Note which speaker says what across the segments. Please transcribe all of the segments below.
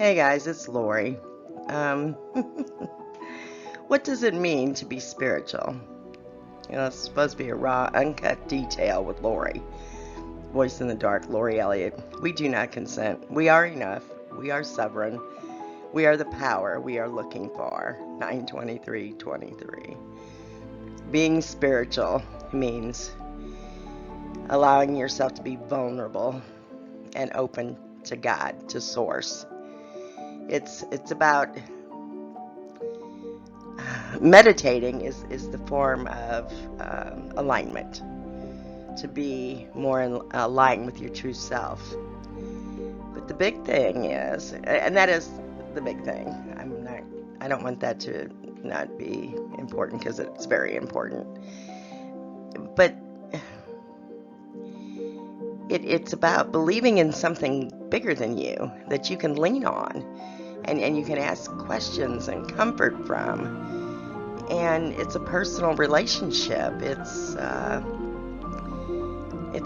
Speaker 1: Hey guys, it's Lori. Um, what does it mean to be spiritual? It's supposed to be a raw, uncut detail with Lori. Voice in the dark, Lori Elliots. We do not consent. We are enough. We are sovereign. We are the power we are looking for. 923:23. Being spiritual means allowing yourself to be vulnerable and open to God, to Source. It's about meditating is the form of alignment, to be more in line with your true self. But the big thing is, and that is the big thing. I don't want that to not be important because it's very important. But it's about believing in something bigger than you that you can lean on, and you can ask questions and comfort from. And it's a personal relationship. It's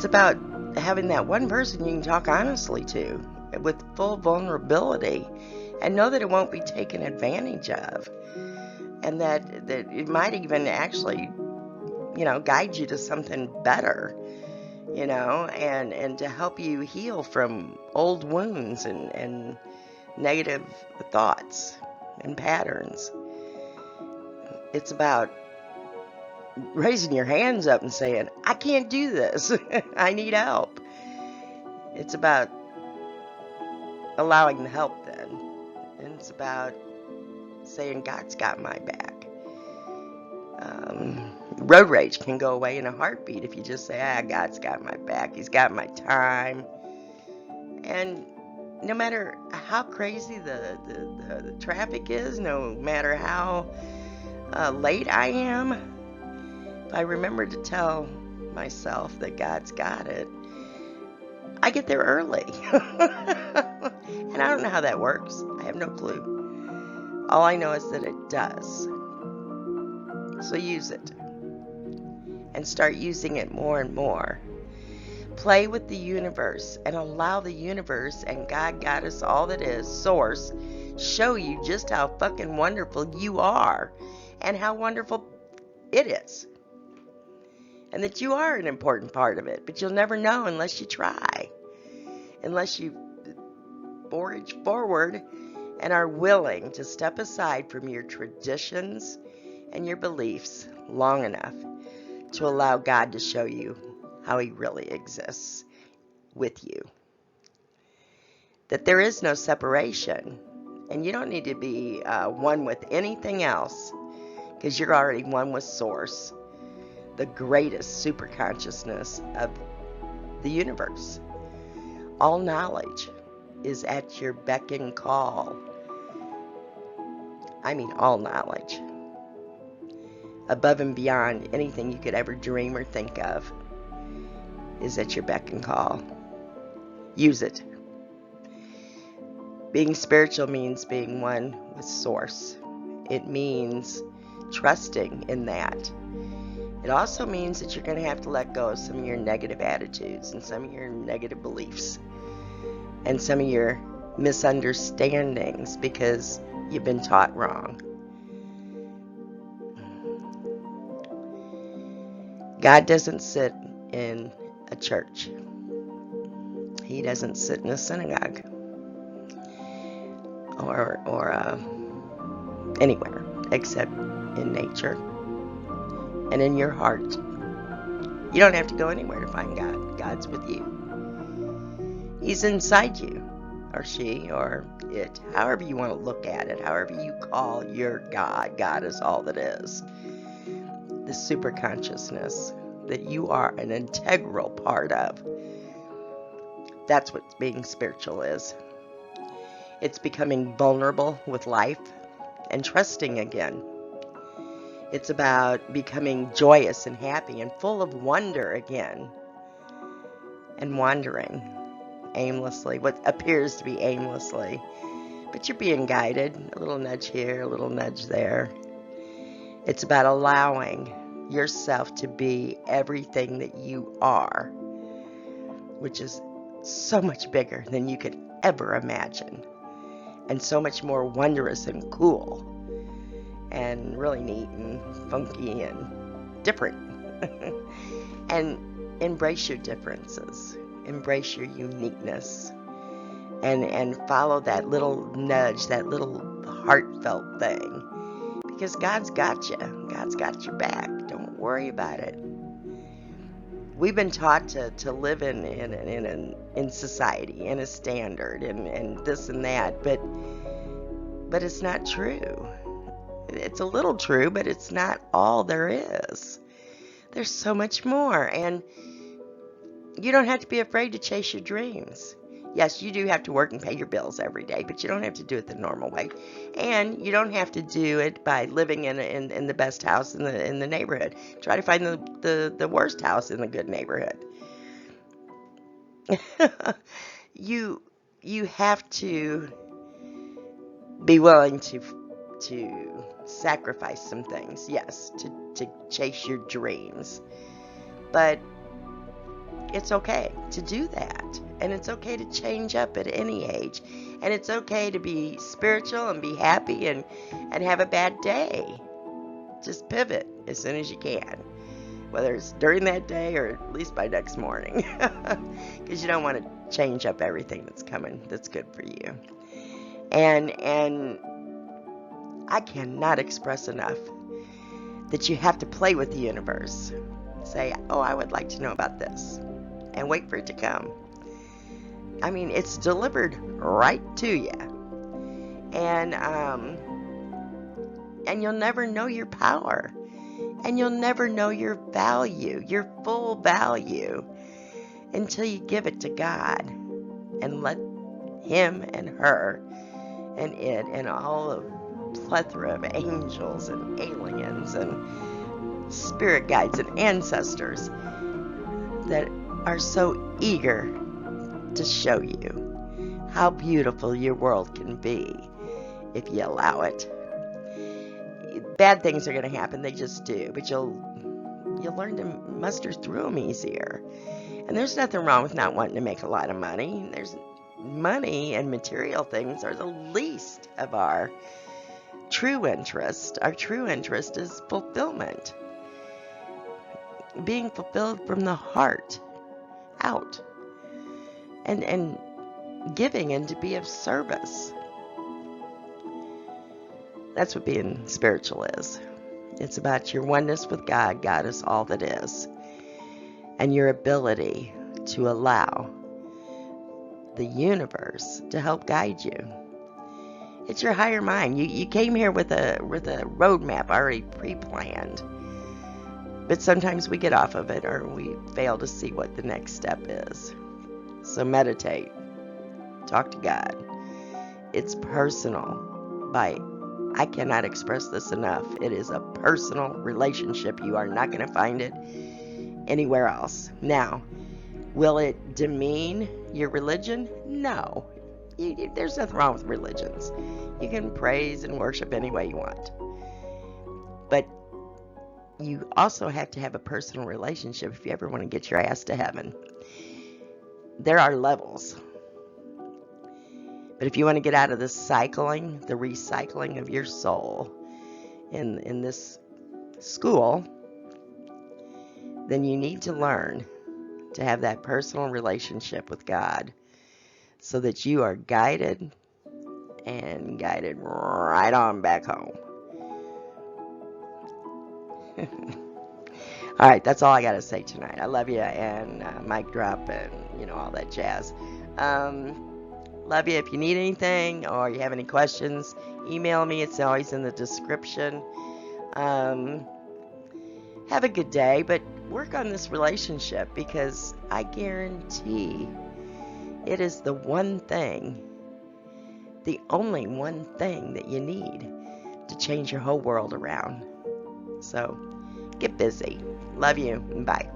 Speaker 1: about having that one person you can talk honestly to with full vulnerability and know that it won't be taken advantage of, and that it might even actually, guide you to something better, and to help you heal from old wounds and negative thoughts and patterns. It's about raising your hands up and saying, I can't do this. I need help. It's about allowing the help then. And it's about saying, God's got my back. Road rage can go away in a heartbeat if you just say, God's got my back. He's got my time. And no matter how crazy the traffic is, no matter how late I am, if I remember to tell myself that God's got it, I get there early. And I don't know how that works. I have no clue. All I know is that it does. So use it. And start using it more and more. Play with the universe and allow the universe and God, Goddess, all that is, Source, show you just how fucking wonderful you are and how wonderful it is. And that you are an important part of it, but you'll never know unless you try. Unless you forge forward and are willing to step aside from your traditions and your beliefs long enough to allow God to show you how He really exists with you. That there is no separation, and you don't need to be one with anything else, because you're already one with Source, the greatest super consciousness of the universe. All knowledge is at your beck and call. I mean, all knowledge. Above and beyond anything you could ever dream or think of is at your beck and call. Use it. Being spiritual means being one with Source. It means trusting in that. It also means that you're going to have to let go of some of your negative attitudes and some of your negative beliefs and some of your misunderstandings because you've been taught wrong. God doesn't sit in a church. He doesn't sit in a synagogue or anywhere except in nature and in your heart. You don't have to go anywhere to find God. God's with you. He's inside you, or she, or it, however you want to look at it, however you call your God. God is all that is. The super consciousness that you are an integral part of. That's what being spiritual is. It's becoming vulnerable with life and trusting again. It's about becoming joyous and happy and full of wonder again, and wandering aimlessly, what appears to be aimlessly, but you're being guided, a little nudge here, a little nudge there. It's about allowing yourself to be everything that you are, which is so much bigger than you could ever imagine. and so much more wondrous and cool and really neat and funky and different. And embrace your differences, embrace your uniqueness, and follow that little nudge, that little heartfelt thing, because God's got you. God's got your back. Don't worry about it. We've been taught to live in society, in a standard, and this and that, but it's not true. It's a little true, but it's not all there is. There's so much more, and you don't have to be afraid to chase your dreams. Yes, you do have to work and pay your bills every day, but you don't have to do it the normal way. And you don't have to do it by living in the best house in the neighborhood. Try to find the worst house in the good neighborhood. You have to be willing to sacrifice some things, yes, to chase your dreams. But it's okay to do that. And it's okay to change up at any age. And it's okay to be spiritual and be happy and have a bad day. Just pivot as soon as you can. Whether it's during that day or at least by next morning. Because you don't want to change up everything that's coming that's good for you. And I cannot express enough that you have to play with the universe. Say, oh, I would like to know about this. And wait for it to come. I mean, it's delivered right to you. And you'll never know your power. And you'll never know your value, your full value, until you give it to God and let Him and her and it and all of plethora of angels and aliens and spirit guides and ancestors that are so eager to show you how beautiful your world can be if you allow it. Bad things are going to happen, they just do, but you'll learn to muster through them easier. And there's nothing wrong with not wanting to make a lot of money. There's money and material things are the least of our true interest. Our true interest is fulfillment. Being fulfilled from the heart out. And giving and to be of service. That's what being spiritual is. It's about your oneness with God. God is all that is. And your ability to allow the universe to help guide you. It's your higher mind. You came here with a roadmap already pre-planned. But sometimes we get off of it or we fail to see what the next step is. So meditate. Talk to God. It's personal. I cannot express this enough. It is a personal relationship. You are not going to find it anywhere else. Now, will it demean your religion? No. There's nothing wrong with religions. You can praise and worship any way you want. But you also have to have a personal relationship if you ever want to get your ass to heaven. There are levels. But if you want to get out of the recycling of your soul in this school, then you need to learn to have that personal relationship with God so that you are guided and guided right on back home. All right, that's all I got to say tonight. I love you, and mic drop and, all that jazz. Love you. If you need anything or you have any questions, email me. It's always in the description. Have a good day, but work on this relationship because I guarantee it is the one thing, the only one thing that you need to change your whole world around. So get busy. Love you. Bye.